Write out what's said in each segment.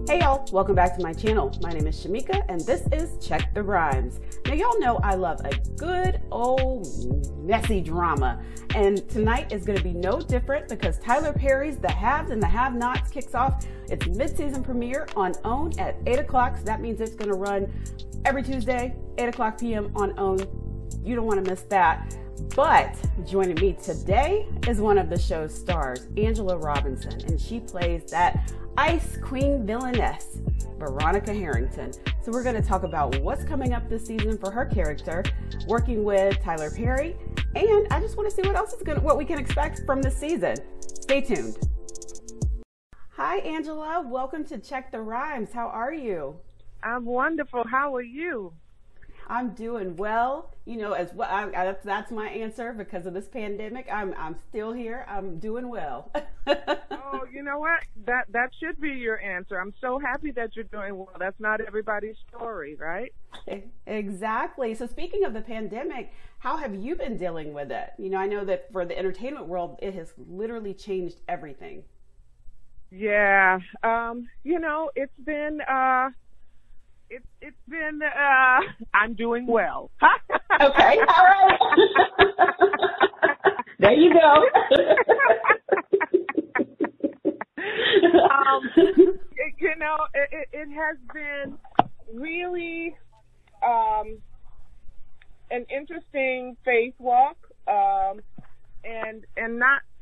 Hey y'all, welcome back to my channel. My name is Shamika and this is Check the Rhymes. Now y'all know I love a good old messy drama, and tonight is going to be no different because Tyler Perry's The Haves and the Have-Nots kicks off its mid-season premiere on OWN at 8 o'clock. So that means it's going to run every Tuesday, 8 o'clock p.m. on OWN. You don't want to miss that. But joining me today is one of the show's stars, Angela Robinson, and she plays that Ice Queen villainess, Veronica Harrington. So we're going to talk about what's coming up this season for her character, working with Tyler Perry, and I just want to see what we can expect from this season. Stay tuned. Hi, Angela. Welcome to Check the Rhymes. How are you? I'm wonderful. How are you? I'm doing well. You know, as well, that's my answer because of this pandemic. I'm still here. I'm doing well. Oh, you know what? That should be your answer. I'm so happy that you're doing well. That's not everybody's story, right? Exactly. So speaking of the pandemic, how have you been dealing with it? You know, I know that for the entertainment world, it has literally changed everything. Yeah. You know, it's been I'm doing well. Okay. All right. There you go. You know, it has been really an interesting faith walk, and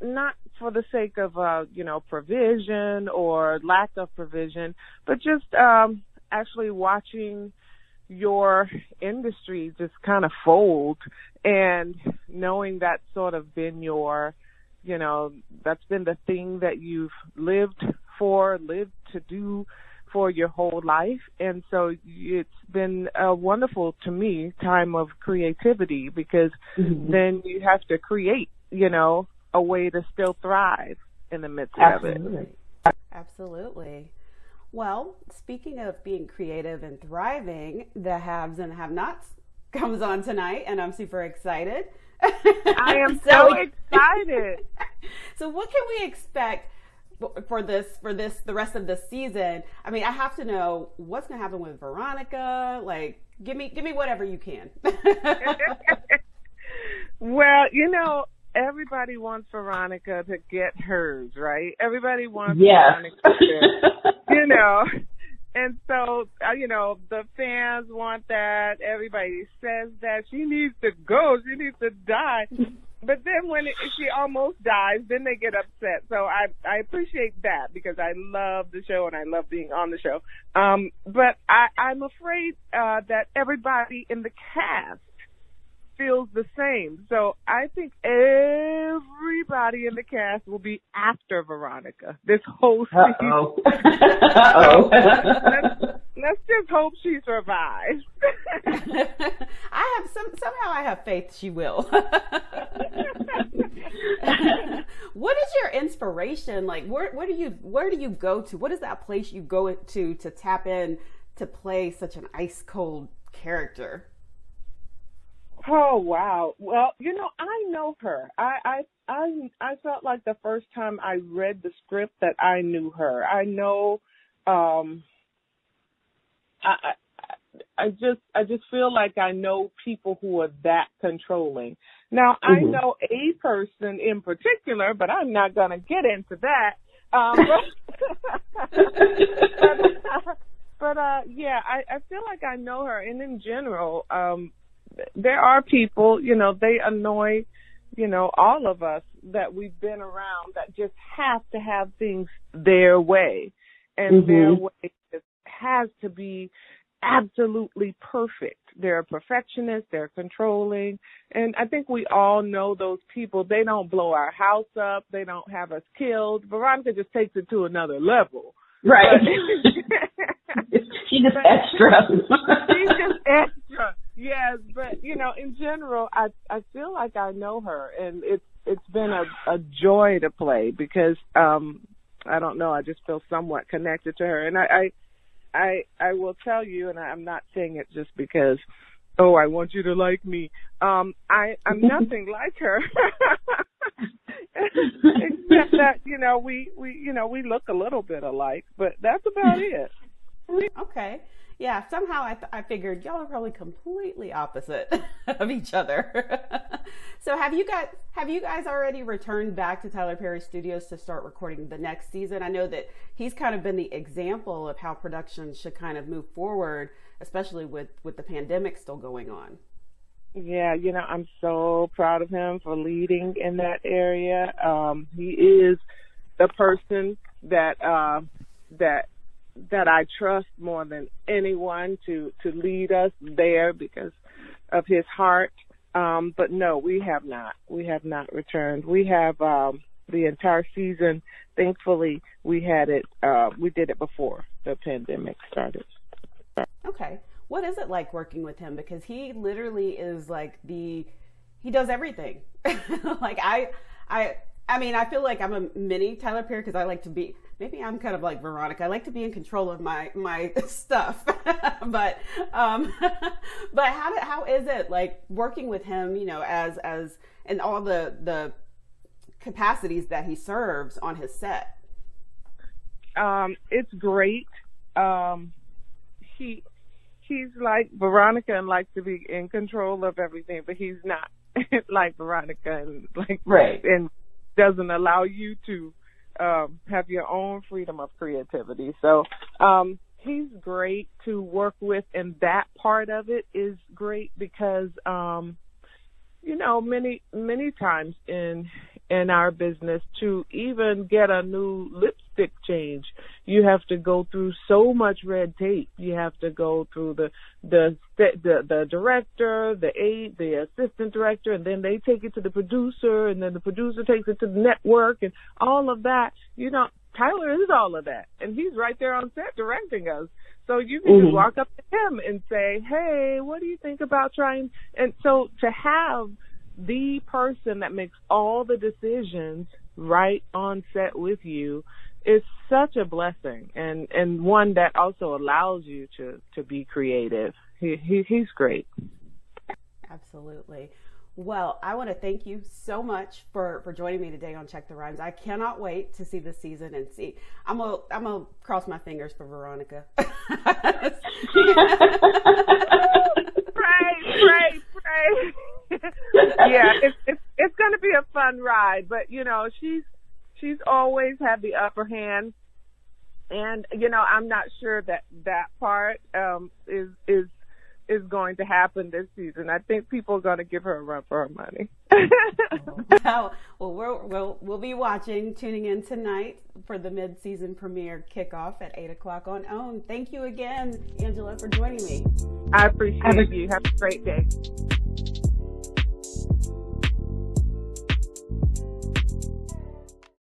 not for the sake of you know, provision or lack of provision, but just actually watching your industry just kind of fold, and knowing that's sort of been your, you know, that's been the thing that you've lived to do for your whole life. And so it's been a wonderful, to me, time of creativity, because then you have to create, you know, a way to still thrive in the midst of it. Absolutely. Well, speaking of being creative and thriving, The Haves and Have-Nots comes on tonight, and I'm super excited. I am so excited. So what can we expect for the rest of the season? I mean, I have to know what's going to happen with Veronica. Like, give me whatever you can. Well, you know, everybody wants Veronica to get hers, right? Everybody wants Veronica to, you know. And so, you know, the fans want that. Everybody says that she needs to go. She needs to die. But then when she almost dies, then they get upset. So I appreciate that, because I love the show and I love being on the show. But I'm afraid that everybody in the cast feels the same. So I think everybody in the cast will be after Veronica this whole season. Uh-oh. Let's just hope she survives. Somehow I have faith she will. What is your inspiration? Like, where do you go to? What is that place you go to tap in to play such an ice cold character? Oh, wow. Well, you know, I know her. I felt like the first time I read the script that I knew her. I know, I just feel like I know people who are that controlling. Now, I know a person in particular, but I'm not going to get into that. Yeah, I feel like I know her. And in general, there are people, you know, they annoy, you know, all of us that we've been around, that just have to have things their way. And their way just has to be absolutely perfect. They're perfectionists, they're controlling. And I think we all know those people. They don't blow our house up. They don't have us killed. Veronica just takes it to another level. Right. She's just extra. She's just extra. Yes, but you know, in general, I feel like I know her, and it's been a joy to play, because I don't know, I just feel somewhat connected to her, and I will tell you, and I'm not saying it just because, oh, I want you to like me. I'm nothing like her. Except that, we look a little bit alike, but that's about it. Okay. Yeah, somehow I figured y'all are probably completely opposite of each other. So have you guys already returned back to Tyler Perry Studios to start recording the next season? I know that he's kind of been the example of how production should kind of move forward, especially with the pandemic still going on. Yeah, I'm so proud of him for leading in that area. He is the person that I trust more than anyone to lead us there because of his heart. But no, we have not. We have not returned. We have the entire season. Thankfully, we had it. We did it before the pandemic started. Okay. What is it like working with him? Because he literally is like he does everything. Like I mean, I feel like I'm a mini Tyler Perry because I like to be, maybe I'm kind of like Veronica. I like to be in control of my stuff. But how is it like working with him, as and all the capacities that he serves on his set? It's great. He's like Veronica and likes to be in control of everything, but he's not like Veronica and right. And doesn't allow you to have your own freedom of creativity. So he's great to work with, and that part of it is great because many times in our business, to even get a new lipstick change, you have to go through so much red tape. You have to go through the director, the aide, the assistant director, and then they take it to the producer, and then the producer takes it to the network, and all of that. Tyler is all of that, and he's right there on set directing us. So you can just walk up to him and say, hey, what do you think about trying? And so to have the person that makes all the decisions right on set with you is such a blessing, and one that also allows you to be creative. He's great. Absolutely. Well, I want to thank you so much for joining me today on Check the Rhymes. I cannot wait to see this season and see. I'm gonna cross my fingers for Veronica. Pray. Yeah, it's going to be a fun ride, but she's always had the upper hand, and I'm not sure that part is going to happen this season. I think people are going to give her a run for her money. Well, we'll be tuning in tonight for the mid-season premiere kickoff at 8:00 on OWN. Thank you again, Angela, for joining me. I appreciate you. Have a great day.